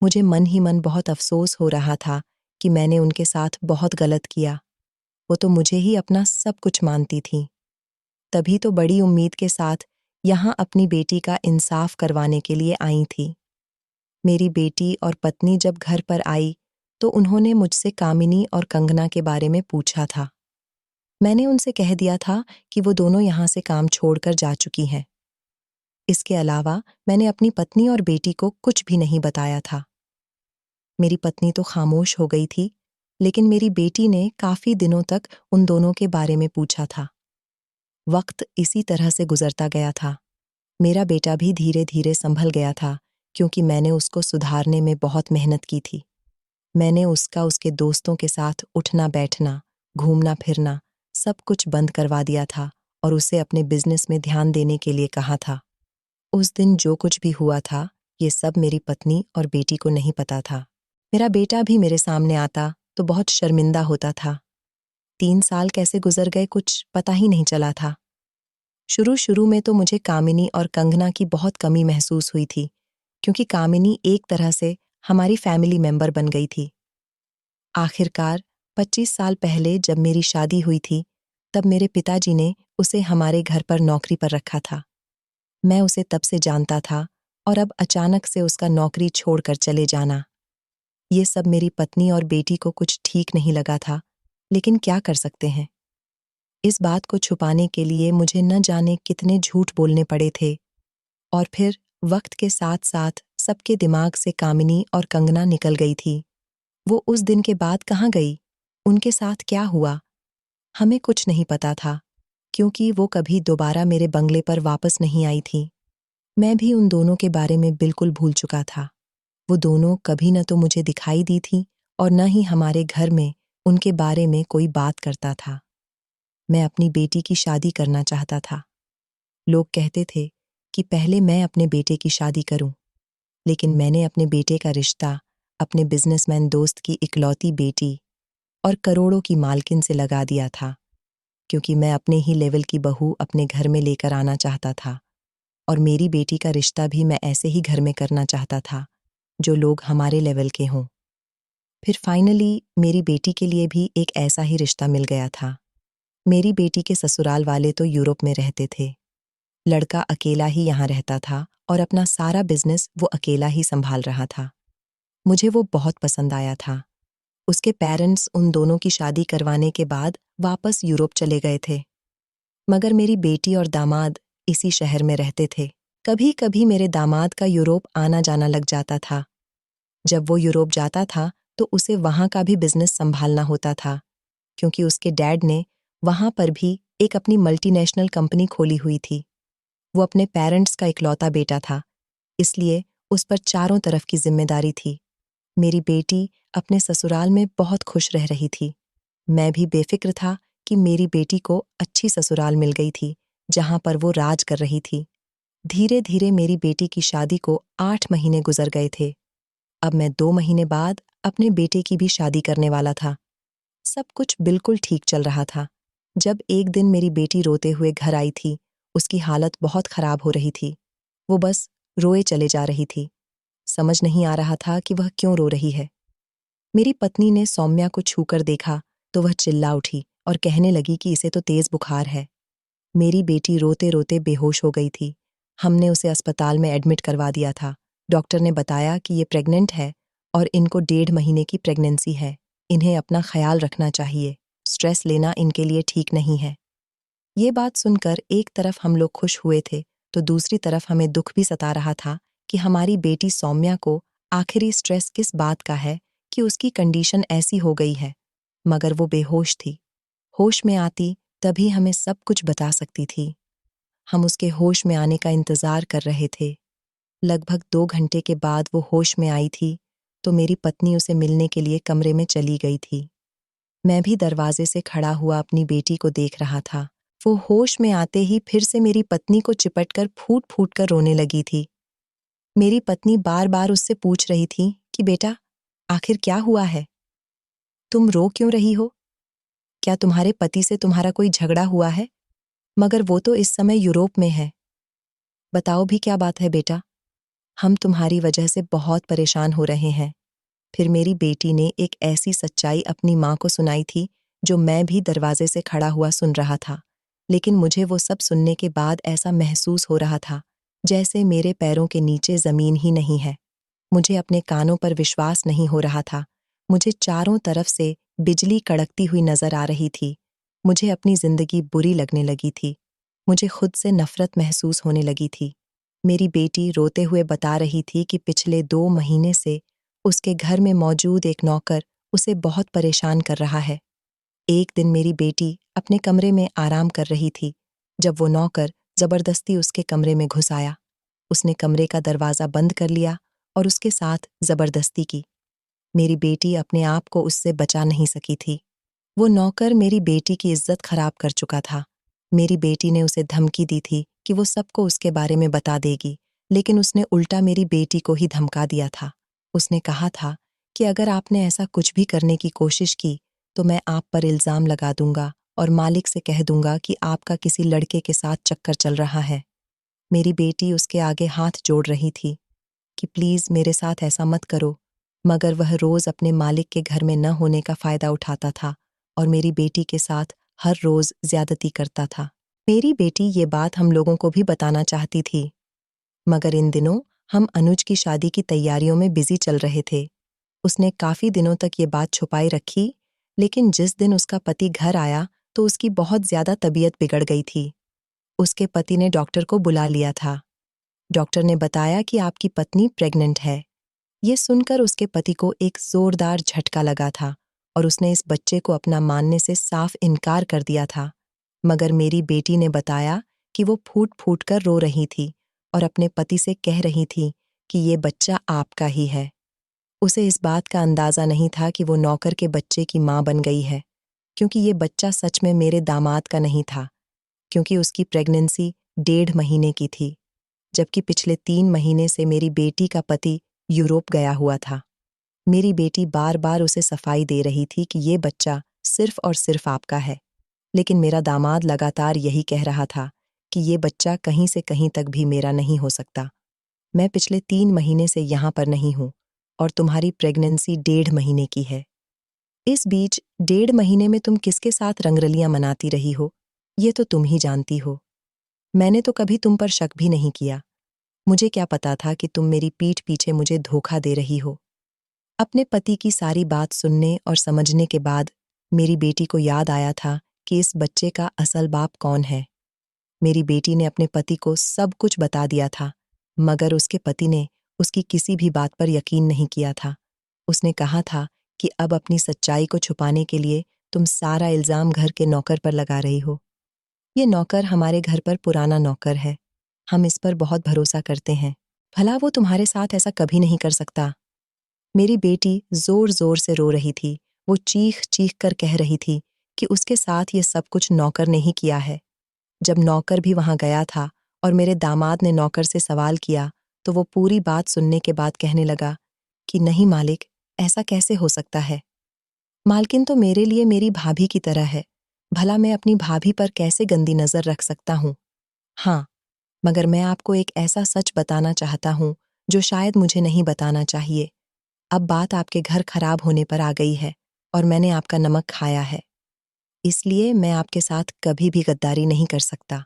मुझे मन ही मन बहुत अफसोस हो रहा था कि मैंने उनके साथ बहुत गलत किया। वो तो मुझे ही अपना सब कुछ मानती थी। तभी तो बड़ी उम्मीद के साथ यहाँ अपनी बेटी का इंसाफ करवाने के लिए आई थी। मेरी बेटी और पत्नी जब घर पर आई तो उन्होंने मुझसे कामिनी और कंगना के बारे में पूछा था। मैंने उनसे कह दिया था कि वो दोनों यहाँ से काम छोड़कर जा चुकी हैं। इसके अलावा मैंने अपनी पत्नी और बेटी को कुछ भी नहीं बताया था। मेरी पत्नी तो खामोश हो गई थी, लेकिन मेरी बेटी ने काफी दिनों तक उन दोनों के बारे में पूछा था। वक्त इसी तरह से गुजरता गया था। मेरा बेटा भी धीरे धीरे संभल गया था, क्योंकि मैंने उसको सुधारने में बहुत मेहनत की थी। मैंने उसका उसके दोस्तों के साथ उठना बैठना, घूमना फिरना सब कुछ बंद करवा दिया था और उसे अपने बिजनेस में ध्यान देने के लिए कहा था। उस दिन जो कुछ भी हुआ था, ये सब मेरी पत्नी और बेटी को नहीं पता था। मेरा बेटा भी मेरे सामने आता तो बहुत शर्मिंदा होता था। 3 साल कैसे गुजर गए कुछ पता ही नहीं चला था। शुरू शुरू में तो मुझे कामिनी और कंगना की बहुत कमी महसूस हुई थी, क्योंकि कामिनी एक तरह से हमारी फैमिली मेंबर बन गई थी। आखिरकार 25 साल पहले जब मेरी शादी हुई थी, तब मेरे पिताजी ने उसे हमारे घर पर नौकरी पर रखा था। मैं उसे तब से जानता था और अब अचानक से उसका नौकरी छोड़कर चले जाना, ये सब मेरी पत्नी और बेटी को कुछ ठीक नहीं लगा था, लेकिन क्या कर सकते हैं। इस बात को छुपाने के लिए मुझे न जाने कितने झूठ बोलने पड़े थे। और फिर वक्त के साथ साथ सबके दिमाग से कामिनी और कंगना निकल गई थी। वो उस दिन के बाद कहाँ गई? उनके साथ क्या हुआ? हमें कुछ नहीं पता था, क्योंकि वो कभी दोबारा मेरे बंगले पर वापस नहीं आई थी। मैं भी उन दोनों के बारे में बिल्कुल भूल चुका था। वो दोनों कभी न तो मुझे दिखाई दी थी और न ही हमारे घर में उनके बारे में कोई बात करता था। मैं अपनी बेटी की शादी करना चाहता था। लोग कहते थे कि पहले मैं अपने बेटे की शादी करूं, लेकिन मैंने अपने बेटे का रिश्ता अपने बिजनेसमैन दोस्त की इकलौती बेटी और करोड़ों की मालकिन से लगा दिया था, क्योंकि मैं अपने ही लेवल की बहू अपने घर में लेकर आना चाहता था और मेरी बेटी का रिश्ता भी मैं ऐसे ही घर में करना चाहता था जो लोग हमारे लेवल के हों। फिर फाइनली मेरी बेटी के लिए भी एक ऐसा ही रिश्ता मिल गया था। मेरी बेटी के ससुराल वाले तो यूरोप में रहते थे। लड़का अकेला ही यहाँ रहता था और अपना सारा बिजनेस वो अकेला ही संभाल रहा था। मुझे वो बहुत पसंद आया था। उसके पेरेंट्स उन दोनों की शादी करवाने के बाद वापस यूरोप चले गए थे, मगर मेरी बेटी और दामाद इसी शहर में रहते थे। कभी कभी मेरे दामाद का यूरोप आना जाना लग जाता था। जब वो यूरोप जाता था तो उसे वहाँ का भी बिजनेस संभालना होता था, क्योंकि उसके डैड ने वहाँ पर भी एक अपनी मल्टीनेशनल कंपनी खोली हुई थी। वो अपने पेरेंट्स का इकलौता बेटा था, इसलिए उस पर चारों तरफ की जिम्मेदारी थी। मेरी बेटी अपने ससुराल में बहुत खुश रह रही थी। मैं भी बेफिक्र था कि मेरी बेटी को अच्छी ससुराल मिल गई थी, जहां पर वो राज कर रही थी। धीरे धीरे मेरी बेटी की शादी को 8 महीने गुजर गए थे। अब मैं 2 महीने बाद अपने बेटे की भी शादी करने वाला था। सब कुछ बिल्कुल ठीक चल रहा था, जब एक दिन मेरी बेटी रोते हुए घर आई थी। उसकी हालत बहुत खराब हो रही थी। वो बस रोए चले जा रही थी। समझ नहीं आ रहा था कि वह क्यों रो रही है। मेरी पत्नी ने सौम्या को छूकर देखा तो वह चिल्ला उठी और कहने लगी कि इसे तो तेज बुखार है। मेरी बेटी रोते रोते बेहोश हो गई थी। हमने उसे अस्पताल में एडमिट करवा दिया था। डॉक्टर ने बताया कि ये प्रेग्नेंट है और इनको 1.5 महीने की प्रेगनेंसी है। इन्हें अपना ख्याल रखना चाहिए। स्ट्रेस लेना इनके लिए ठीक नहीं है। ये बात सुनकर एक तरफ हम लोग खुश हुए थे, तो दूसरी तरफ हमें दुख भी सता रहा था कि हमारी बेटी सौम्या को आखिरी स्ट्रेस किस बात का है कि उसकी कंडीशन ऐसी हो गई है। मगर वो बेहोश थी। होश में आती तभी हमें सब कुछ बता सकती थी। हम उसके होश में आने का इंतजार कर रहे थे। लगभग 2 घंटे के बाद वो होश में आई थी, तो मेरी पत्नी उसे मिलने के लिए कमरे में चली गई थी। मैं भी दरवाजे से खड़ा हुआ अपनी बेटी को देख रहा था। वो होश में आते ही फिर से मेरी पत्नी को चिपटकर फूट फूट कर रोने लगी थी। मेरी पत्नी बार बार उससे पूछ रही थी कि बेटा, आखिर क्या हुआ है? तुम रो क्यों रही हो? क्या तुम्हारे पति से तुम्हारा कोई झगड़ा हुआ है? मगर वो तो इस समय यूरोप में है। बताओ भी क्या बात है बेटा? हम तुम्हारी वजह से बहुत परेशान हो रहे हैं। फिर मेरी बेटी ने एक ऐसी सच्चाई अपनी माँ को सुनाई थी, जो मैं भी दरवाजे से खड़ा हुआ सुन रहा था। लेकिन मुझे वो सब सुनने के बाद ऐसा महसूस हो रहा था, जैसे मेरे पैरों के नीचे ज़मीन ही नहीं है। मुझे अपने कानों पर विश्वास नहीं हो रहा था। मुझे चारों तरफ से बिजली कड़कती हुई नजर आ रही थी। मुझे अपनी जिंदगी बुरी लगने लगी थी। मुझे खुद से नफरत महसूस होने लगी थी। मेरी बेटी रोते हुए बता रही थी कि पिछले 2 महीने से उसके घर में मौजूद एक नौकर उसे बहुत परेशान कर रहा है। एक दिन मेरी बेटी अपने कमरे में आराम कर रही थी, जब वो नौकर जबरदस्ती उसके कमरे में घुस आया। उसने कमरे का दरवाज़ा बंद कर लिया और उसके साथ जबरदस्ती की। मेरी बेटी अपने आप को उससे बचा नहीं सकी थी। वो नौकर मेरी बेटी की इज्जत खराब कर चुका था। मेरी बेटी ने उसे धमकी दी थी कि वो सबको उसके बारे में बता देगी, लेकिन उसने उल्टा मेरी बेटी को ही धमका दिया था। उसने कहा था कि अगर आपने ऐसा कुछ भी करने की कोशिश की, तो मैं आप पर इल्ज़ाम लगा दूंगा और मालिक से कह दूंगा कि आपका किसी लड़के के साथ चक्कर चल रहा है। मेरी बेटी उसके आगे हाथ जोड़ रही थी कि प्लीज़ मेरे साथ ऐसा मत करो, मगर वह रोज़ अपने मालिक के घर में न होने का फ़ायदा उठाता था और मेरी बेटी के साथ हर रोज़ ज़्यादती करता था। मेरी बेटी ये बात हम लोगों को भी बताना चाहती थी, मगर इन दिनों हम अनुज की शादी की तैयारियों में बिजी चल रहे थे। उसने काफ़ी दिनों तक ये बात छुपाई रखी, लेकिन जिस दिन उसका पति घर आया तो उसकी बहुत ज़्यादा तबीयत बिगड़ गई थी। उसके पति ने डॉक्टर को बुला लिया था। डॉक्टर ने बताया कि आपकी पत्नी प्रेग्नेंट है। ये सुनकर उसके पति को एक जोरदार झटका लगा था और उसने इस बच्चे को अपना मानने से साफ इनकार कर दिया था। मगर मेरी बेटी ने बताया कि वो फूट फूट कर रो रही थी और अपने पति से कह रही थी कि ये बच्चा आपका ही है। उसे इस बात का अंदाज़ा नहीं था कि वो नौकर के बच्चे की माँ बन गई है, क्योंकि ये बच्चा सच में मेरे दामाद का नहीं था, क्योंकि उसकी प्रेगनेंसी 1.5 महीने की थी, जबकि पिछले 3 महीने से मेरी बेटी का पति यूरोप गया हुआ था। मेरी बेटी बार बार उसे सफाई दे रही थी कि ये बच्चा सिर्फ और सिर्फ आपका है, लेकिन मेरा दामाद लगातार यही कह रहा था कि ये बच्चा कहीं से कहीं तक भी मेरा नहीं हो सकता। मैं पिछले 3 महीने से यहाँ पर नहीं हूँ और तुम्हारी प्रेगनेंसी 1.5 महीने की है। इस बीच 1.5 महीने में तुम किसके साथ रंगरलियां मनाती रही हो, ये तो तुम ही जानती हो। मैंने तो कभी तुम पर शक भी नहीं किया। मुझे क्या पता था कि तुम मेरी पीठ पीछे मुझे धोखा दे रही हो। अपने पति की सारी बात सुनने और समझने के बाद मेरी बेटी को याद आया था कि इस बच्चे का असल बाप कौन है। मेरी बेटी ने अपने पति को सब कुछ बता दिया था, मगर उसके पति ने उसकी किसी भी बात पर यकीन नहीं किया था। उसने कहा था कि अब अपनी सच्चाई को छुपाने के लिए तुम सारा इल्ज़ाम घर के नौकर पर लगा रही हो। ये नौकर हमारे घर पर पुराना नौकर है। हम इस पर बहुत भरोसा करते हैं। भला वो तुम्हारे साथ ऐसा कभी नहीं कर सकता। मेरी बेटी जोर जोर से रो रही थी। वो चीख चीख कर कह रही थी कि उसके साथ ये सब कुछ नौकर ने ही किया है। जब नौकर भी वहां गया था और मेरे दामाद ने नौकर से सवाल किया, तो वो पूरी बात सुनने के बाद कहने लगा कि नहीं मालिक, ऐसा कैसे हो सकता है? मालकिन तो मेरे लिए मेरी भाभी की तरह है। भला मैं अपनी भाभी पर कैसे गंदी नजर रख सकता हूँ? हाँ, मगर मैं आपको एक ऐसा सच बताना चाहता हूँ जो शायद मुझे नहीं बताना चाहिए। अब बात आपके घर खराब होने पर आ गई है और मैंने आपका नमक खाया है। इसलिए मैं आपके साथ कभी भी गद्दारी नहीं कर सकता।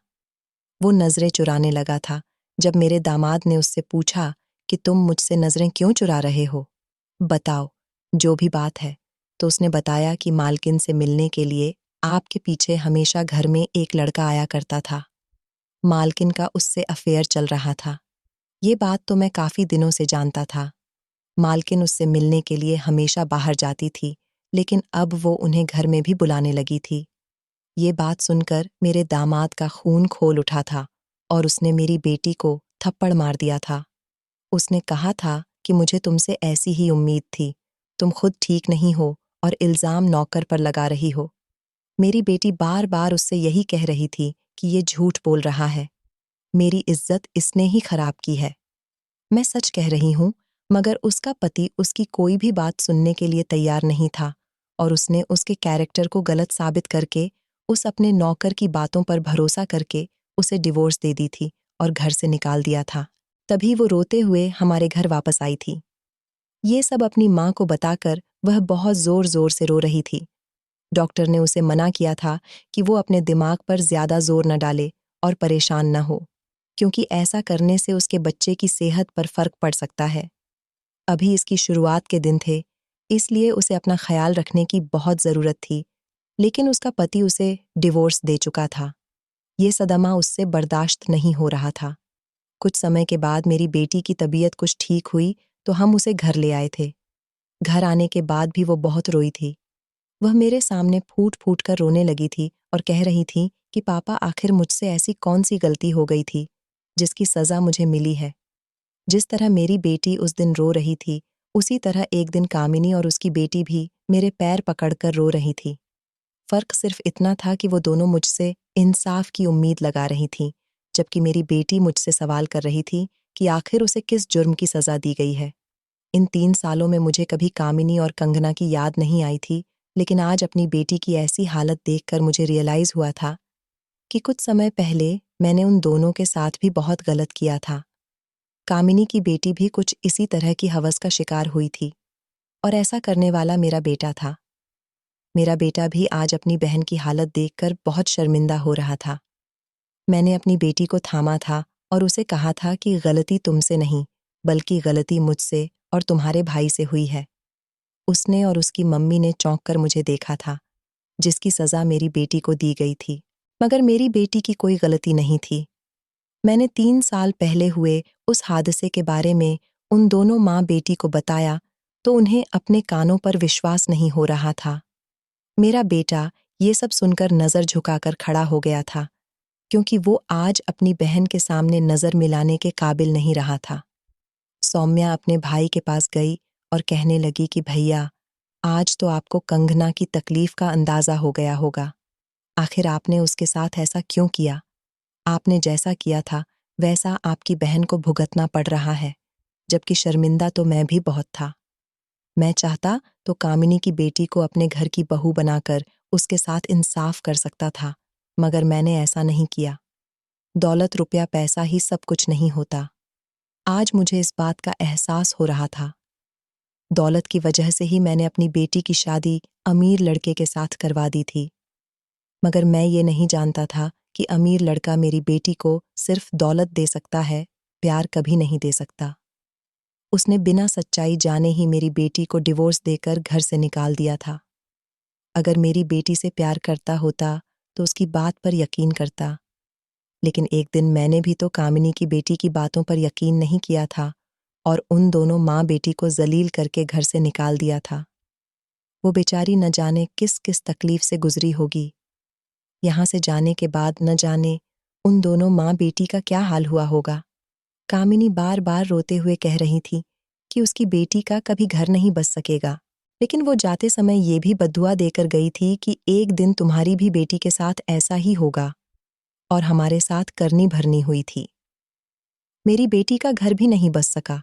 वो नजरें चुराने लगा था जब मेरे दामाद ने उससे पूछा कि तुम मुझसे नजरें क्यों चुरा रहे हो? बताओ, जो भी बात है। तो उसने बताया कि मालकिन से मिलने के लिए आपके पीछे हमेशा घर में एक लड़का आया करता था। मालकिन का उससे अफेयर चल रहा था। ये बात तो मैं काफी दिनों से जानता था। मालकिन उससे मिलने के लिए हमेशा बाहर जाती थी, लेकिन अब वो उन्हें घर में भी बुलाने लगी थी। ये बात सुनकर मेरे दामाद का खून खोल उठा था और उसने मेरी बेटी को थप्पड़ मार दिया था। उसने कहा था कि मुझे तुमसे ऐसी ही उम्मीद थी। तुम खुद ठीक नहीं हो और इल्जाम नौकर पर लगा रही हो। मेरी बेटी बार बार उससे यही कह रही थी कि ये झूठ बोल रहा है। मेरी इज्जत इसने ही खराब की है। मैं सच कह रही हूं, मगर उसका पति उसकी कोई भी बात सुनने के लिए तैयार नहीं था और उसने उसके कैरेक्टर को गलत साबित करके उस अपने नौकर की बातों पर भरोसा करके उसे डिवोर्स दे दी थी और घर से निकाल दिया था। तभी वो रोते हुए हमारे घर वापस आई थी। ये सब अपनी माँ को बताकर वह बहुत जोर जोर से रो रही थी। डॉक्टर ने उसे मना किया था कि वो अपने दिमाग पर ज्यादा जोर न डाले और परेशान न हो, क्योंकि ऐसा करने से उसके बच्चे की सेहत पर फर्क पड़ सकता है। अभी इसकी शुरुआत के दिन थे, इसलिए उसे अपना ख्याल रखने की बहुत जरूरत थी, लेकिन उसका पति उसे डिवोर्स दे चुका था। ये सदमा उससे बर्दाश्त नहीं हो रहा था। कुछ समय के बाद मेरी बेटी की तबीयत कुछ ठीक हुई तो हम उसे घर ले आए थे। घर आने के बाद भी वो बहुत रोई थी। वह मेरे सामने फूट फूट कर रोने लगी थी और कह रही थी कि पापा, आखिर मुझसे ऐसी कौन सी गलती हो गई थी जिसकी सजा मुझे मिली है। जिस तरह मेरी बेटी उस दिन रो रही थी, उसी तरह एक दिन कामिनी और उसकी बेटी भी मेरे पैर पकड़कर रो रही थी। फर्क सिर्फ इतना था कि वो दोनों मुझसे इंसाफ की उम्मीद लगा रही थीं, जबकि मेरी बेटी मुझसे सवाल कर रही थी कि आखिर उसे किस जुर्म की सजा दी गई है। इन 3 सालों में मुझे कभी कामिनी और कंगना की याद नहीं आई थी, लेकिन आज अपनी बेटी की ऐसी हालत देखकर मुझे रियलाइज हुआ था कि कुछ समय पहले मैंने उन दोनों के साथ भी बहुत गलत किया था। कामिनी की बेटी भी कुछ इसी तरह की हवस का शिकार हुई थी और ऐसा करने वाला मेरा बेटा था। मेरा बेटा भी आज अपनी बहन की हालत देखकर बहुत शर्मिंदा हो रहा था। मैंने अपनी बेटी को थामा था और उसे कहा था कि गलती तुमसे नहीं, बल्कि गलती मुझसे और तुम्हारे भाई से हुई है। उसने और उसकी मम्मी ने चौंक कर मुझे देखा था, जिसकी सजा मेरी बेटी को दी गई थी। मगर मेरी बेटी की कोई गलती नहीं थी। मैंने 3 साल पहले हुए उस हादसे के बारे में उन दोनों माँ बेटी को बताया तो उन्हें अपने कानों पर विश्वास नहीं हो रहा था। मेरा बेटा ये सब सुनकर नजर झुकाकर खड़ा हो गया था, क्योंकि वो आज अपनी बहन के सामने नजर मिलाने के काबिल नहीं रहा था। सौम्या अपने भाई के पास गई और कहने लगी कि भैया, आज तो आपको कंगना की तकलीफ का अंदाजा हो गया होगा। आखिर आपने उसके साथ ऐसा क्यों किया? आपने जैसा किया था वैसा आपकी बहन को भुगतना पड़ रहा है, जबकि शर्मिंदा तो मैं भी बहुत था। मैं चाहता तो कामिनी की बेटी को अपने घर की बहू बनाकर उसके साथ इंसाफ कर सकता था, मगर मैंने ऐसा नहीं किया। दौलत, रुपया, पैसा ही सब कुछ नहीं होता। आज मुझे इस बात का एहसास हो रहा था। दौलत की वजह से ही मैंने अपनी बेटी की शादी अमीर लड़के के साथ करवा दी थी, मगर मैं ये नहीं जानता था कि अमीर लड़का मेरी बेटी को सिर्फ दौलत दे सकता है, प्यार कभी नहीं दे सकता। उसने बिना सच्चाई जाने ही मेरी बेटी को डिवोर्स देकर घर से निकाल दिया था। अगर मेरी बेटी से प्यार करता होता तो उसकी बात पर यकीन करता, लेकिन एक दिन मैंने भी तो कामिनी की बेटी की बातों पर यकीन नहीं किया था और उन दोनों माँ बेटी को जलील करके घर से निकाल दिया था। वो बेचारी न जाने किस किस तकलीफ से गुजरी होगी। यहाँ से जाने के बाद न जाने उन दोनों माँ बेटी का क्या हाल हुआ होगा। कामिनी बार बार रोते हुए कह रही थी कि उसकी बेटी का कभी घर नहीं बस सकेगा। लेकिन वो जाते समय ये भी बद्दुआ देकर गई थी कि एक दिन तुम्हारी भी बेटी के साथ ऐसा ही होगा, और हमारे साथ करनी भरनी हुई थी। मेरी बेटी का घर भी नहीं बस सका।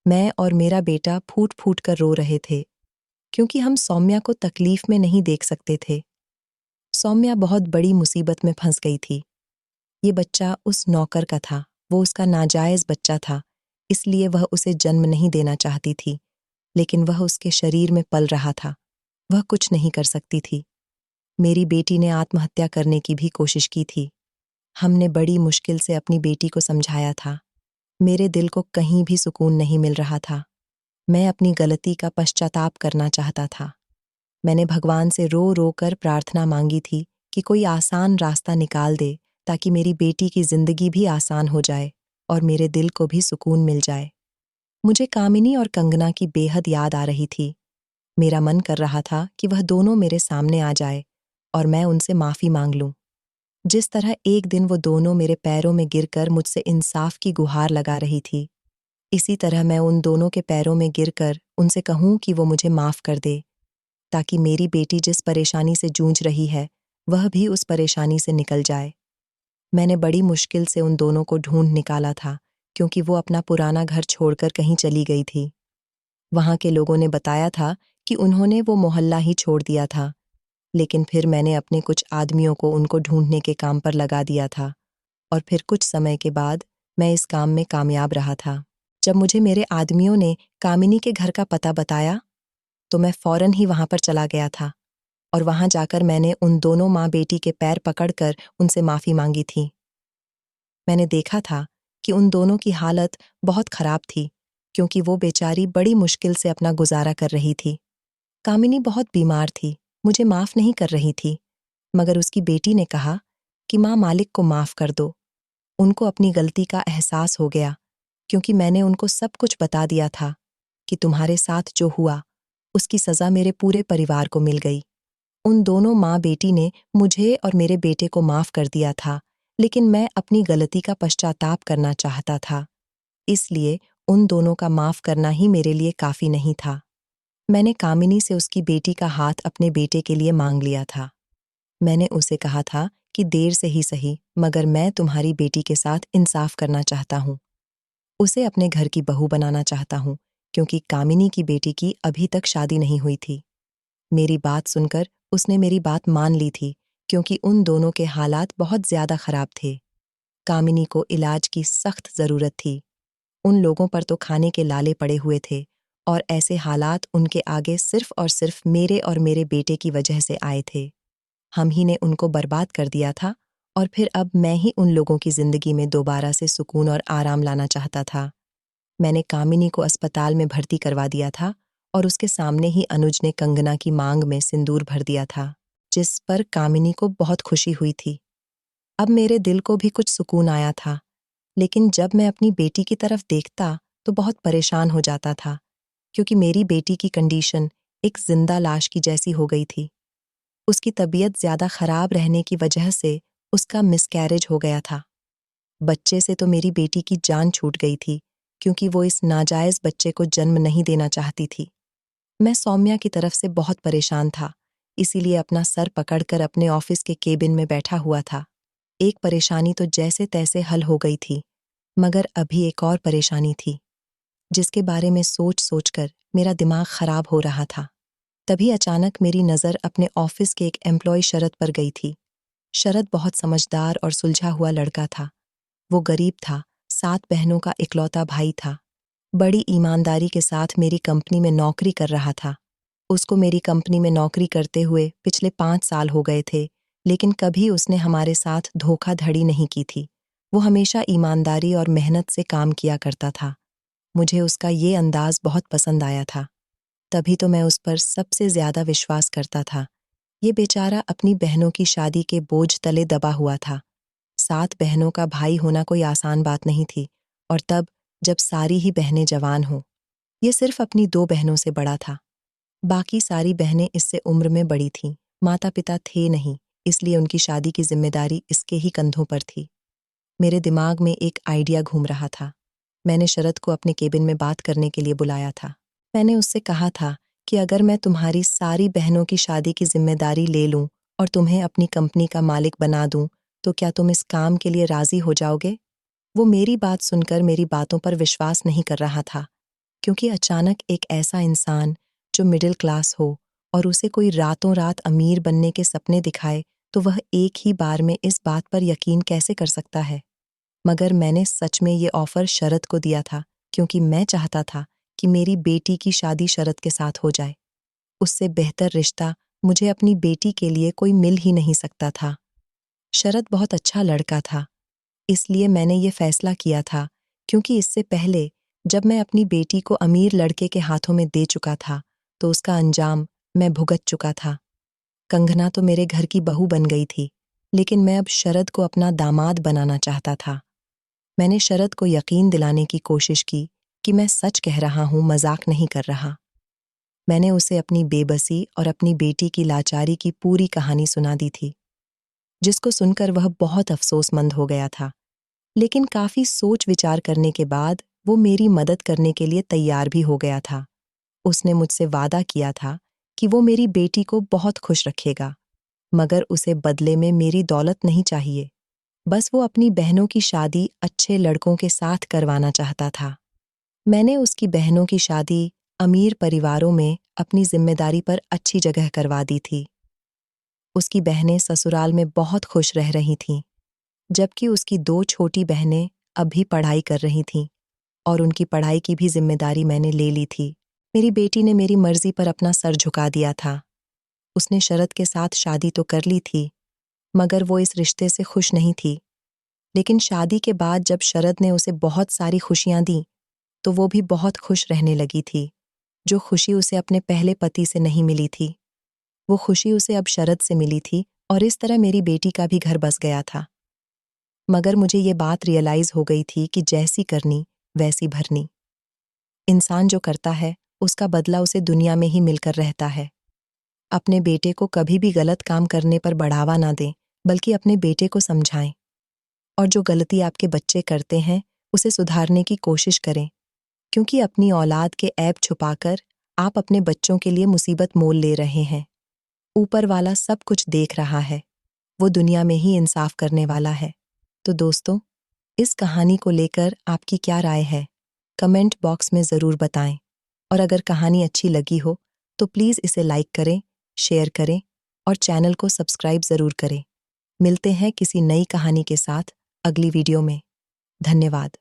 मैं और मेरा बेटा फूट फूट कर रो रहे थे, क्योंकि हम सौम्या को तकलीफ में नहीं देख सकते थे। सौम्या बहुत बड़ी मुसीबत में फंस गई थी। ये बच्चा उस नौकर का था, वो उसका नाजायज़ बच्चा था, इसलिए वह उसे जन्म नहीं देना चाहती थी, लेकिन वह उसके शरीर में पल रहा था। वह कुछ नहीं कर सकती थी। मेरी बेटी ने आत्महत्या करने की भी कोशिश की थी। हमने बड़ी मुश्किल से अपनी बेटी को समझाया था। मेरे दिल को कहीं भी सुकून नहीं मिल रहा था। मैं अपनी गलती का पश्चाताप करना चाहता था। मैंने भगवान से रो रो कर प्रार्थना मांगी थी कि कोई आसान रास्ता निकाल दे, ताकि मेरी बेटी की जिंदगी भी आसान हो जाए और मेरे दिल को भी सुकून मिल जाए। मुझे कामिनी और कंगना की बेहद याद आ रही थी। मेरा मन कर रहा था कि वह दोनों मेरे सामने आ जाए और मैं उनसे माफ़ी मांग लूं। जिस तरह एक दिन वो दोनों मेरे पैरों में गिरकर मुझसे इंसाफ की गुहार लगा रही थी, इसी तरह मैं उन दोनों के पैरों में गिरकर उनसे कहूं कि वो मुझे माफ़ कर दे, ताकि मेरी बेटी जिस परेशानी से जूझ रही है, वह भी उस परेशानी से निकल जाए। मैंने बड़ी मुश्किल से उन दोनों को ढूंढ निकाला था, क्योंकि वो अपना पुराना घर छोड़कर कहीं चली गई थी। वहां के लोगों ने बताया था कि उन्होंने वो मोहल्ला ही छोड़ दिया था, लेकिन फिर मैंने अपने कुछ आदमियों को उनको ढूंढने के काम पर लगा दिया था, और फिर कुछ समय के बाद मैं इस काम में कामयाब रहा था। जब मुझे मेरे आदमियों ने कामिनी के घर का पता बताया, तो मैं फौरन ही वहां पर चला गया था, और वहां जाकर मैंने उन दोनों माँ बेटी के पैर पकड़कर उनसे माफ़ी मांगी थी। मैंने देखा था कि उन दोनों की हालत बहुत खराब थी, क्योंकि वो बेचारी बड़ी मुश्किल से अपना गुजारा कर रही थी। कामिनी बहुत बीमार थी, मुझे माफ़ नहीं कर रही थी, मगर उसकी बेटी ने कहा कि माँ, मालिक को माफ़ कर दो। उनको अपनी गलती का एहसास हो गया, क्योंकि मैंने उनको सब कुछ बता दिया था कि तुम्हारे साथ जो हुआ, उसकी सज़ा मेरे पूरे परिवार को मिल गई। उन दोनों माँ बेटी ने मुझे और मेरे बेटे को माफ़ कर दिया था, लेकिन मैं अपनी गलती का पश्चाताप करना चाहता था। इसलिए उन दोनों का माफ़ करना ही मेरे लिए काफ़ी नहीं था। मैंने कामिनी से उसकी बेटी का हाथ अपने बेटे के लिए मांग लिया था। मैंने उसे कहा था कि देर से ही सही, मगर मैं तुम्हारी बेटी के साथ इंसाफ करना चाहता हूँ। उसे अपने घर की बहू बनाना चाहता हूँ, क्योंकि कामिनी की बेटी की अभी तक शादी नहीं हुई थी। मेरी बात सुनकर उसने मेरी बात मान ली थी, क्योंकि उन दोनों के हालात बहुत ज्यादा खराब थे। कामिनी को इलाज की सख्त जरूरत थी। उन लोगों पर तो खाने के लाले पड़े हुए थे, और ऐसे हालात उनके आगे सिर्फ और सिर्फ मेरे और मेरे बेटे की वजह से आए थे। हम ही ने उनको बर्बाद कर दिया था, और फिर अब मैं ही उन लोगों की जिंदगी में दोबारा से सुकून और आराम लाना चाहता था। मैंने कामिनी को अस्पताल में भर्ती करवा दिया था, और उसके सामने ही अनुज ने कंगना की मांग में सिंदूर भर दिया था, जिस पर कामिनी को बहुत खुशी हुई थी। अब मेरे दिल को भी कुछ सुकून आया था, लेकिन जब मैं अपनी बेटी की तरफ देखता तो बहुत परेशान हो जाता था, क्योंकि मेरी बेटी की कंडीशन एक जिंदा लाश की जैसी हो गई थी। उसकी तबीयत ज्यादा खराब रहने की वजह से उसका मिसकैरेज हो गया था। बच्चे से तो मेरी बेटी की जान छूट गई थी, क्योंकि वो इस नाजायज बच्चे को जन्म नहीं देना चाहती थी। मैं सौम्या की तरफ से बहुत परेशान था, इसीलिए अपना सर पकड़कर अपने ऑफिस के केबिन में बैठा हुआ था। एक परेशानी तो जैसे तैसे हल हो गई थी, मगर अभी एक और परेशानी थी, जिसके बारे में सोच सोचकर मेरा दिमाग खराब हो रहा था। तभी अचानक मेरी नज़र अपने ऑफिस के एक एम्प्लॉय शरद पर गई थी। शरद बहुत समझदार और सुलझा हुआ लड़का था। वो गरीब था, 7 बहनों का इकलौता भाई था। बड़ी ईमानदारी के साथ मेरी कंपनी में नौकरी कर रहा था। उसको मेरी कंपनी में नौकरी करते हुए पिछले 5 साल हो गए थे, लेकिन कभी उसने हमारे साथ धोखाधड़ी नहीं की थी। वो हमेशा ईमानदारी और मेहनत से काम किया करता था। मुझे उसका ये अंदाज बहुत पसंद आया था। तभी तो मैं उस पर सबसे ज्यादा विश्वास करता था। ये बेचारा अपनी बहनों की शादी के बोझ तले दबा हुआ था। 7 बहनों का भाई होना कोई आसान बात नहीं थी, और तब जब सारी ही बहनें जवान हों। ये सिर्फ अपनी 2 बहनों से बड़ा था। बाकी सारी बहनें इससे उम्र में बड़ी थीं। माता पिता थे नहीं, इसलिए उनकी शादी की जिम्मेदारी इसके ही कंधों पर थी। मेरे दिमाग में एक आइडिया घूम रहा था। मैंने शरद को अपने केबिन में बात करने के लिए बुलाया था। मैंने उससे कहा था कि अगर मैं तुम्हारी सारी बहनों की शादी की जिम्मेदारी ले लूं और तुम्हें अपनी कंपनी का मालिक बना दूं, तो क्या तुम इस काम के लिए राजी हो जाओगे? वो मेरी बात सुनकर मेरी बातों पर विश्वास नहीं कर रहा था, क्योंकि अचानक एक ऐसा इंसान जो मिडिल क्लास हो और उसे कोई रातों रात अमीर बनने के सपने दिखाए, तो वह एक ही बार में इस बात पर यकीन कैसे कर सकता है? मगर मैंने सच में ये ऑफर शरद को दिया था, क्योंकि मैं चाहता था कि मेरी बेटी की शादी शरद के साथ हो जाए। उससे बेहतर रिश्ता मुझे अपनी बेटी के लिए कोई मिल ही नहीं सकता था। शरद बहुत अच्छा लड़का था, इसलिए मैंने ये फैसला किया था, क्योंकि इससे पहले जब मैं अपनी बेटी को अमीर लड़के के हाथों में दे चुका था, तो उसका अंजाम मैं भुगत चुका था। कंगना तो मेरे घर की बहू बन गई थी, लेकिन मैं अब शरद को अपना दामाद बनाना चाहता था। मैंने शरद को यकीन दिलाने की कोशिश की कि मैं सच कह रहा हूं, मजाक नहीं कर रहा। मैंने उसे अपनी बेबसी और अपनी बेटी की लाचारी की पूरी कहानी सुना दी थी, जिसको सुनकर वह बहुत अफसोसमंद हो गया था। लेकिन काफी सोच विचार करने के बाद वो मेरी मदद करने के लिए तैयार भी हो गया था। उसने मुझसे वादा किया था कि वो मेरी बेटी को बहुत खुश रखेगा, मगर उसे बदले में मेरी दौलत नहीं चाहिए। बस वो अपनी बहनों की शादी अच्छे लड़कों के साथ करवाना चाहता था। मैंने उसकी बहनों की शादी अमीर परिवारों में अपनी जिम्मेदारी पर अच्छी जगह करवा दी थी। उसकी बहनें ससुराल में बहुत खुश रह रही थीं, जबकि उसकी दो छोटी बहनें अभी पढ़ाई कर रही थीं, और उनकी पढ़ाई की भी जिम्मेदारी मैंने ले ली थी। मेरी बेटी ने मेरी मर्जी पर अपना सर झुका दिया था। उसने शरद के साथ शादी तो कर ली थी, मगर वो इस रिश्ते से खुश नहीं थी। लेकिन शादी के बाद जब शरद ने उसे बहुत सारी खुशियां दी, तो वो भी बहुत खुश रहने लगी थी, जो खुशी उसे अपने पहले पति से नहीं मिली थी। वो खुशी उसे अब शरद से मिली थी, और इस तरह मेरी बेटी का भी घर बस गया था। मगर मुझे ये बात रियलाइज हो गई थी कि जैसी करनी वैसी भरनी। इंसान जो करता है, उसका बदला उसे दुनिया में ही मिलकर रहता है। अपने बेटे को कभी भी गलत काम करने पर बढ़ावा ना दें, बल्कि अपने बेटे को समझाएं। और जो गलती आपके बच्चे करते हैं, उसे सुधारने की कोशिश करें, क्योंकि अपनी औलाद के ऐब छुपाकर आप अपने बच्चों के लिए मुसीबत मोल ले रहे हैं। ऊपर वाला सब कुछ देख रहा है, वो दुनिया में ही इंसाफ करने वाला है। तो दोस्तों, इस कहानी को लेकर आपकी क्या राय है? कमेंट बॉक्स में ज़रूर बताएं। और अगर कहानी अच्छी लगी हो, तो प्लीज़ इसे लाइक करें, शेयर करें और चैनल को सब्सक्राइब ज़रूर करें। मिलते हैं किसी नई कहानी के साथ अगली वीडियो में। धन्यवाद।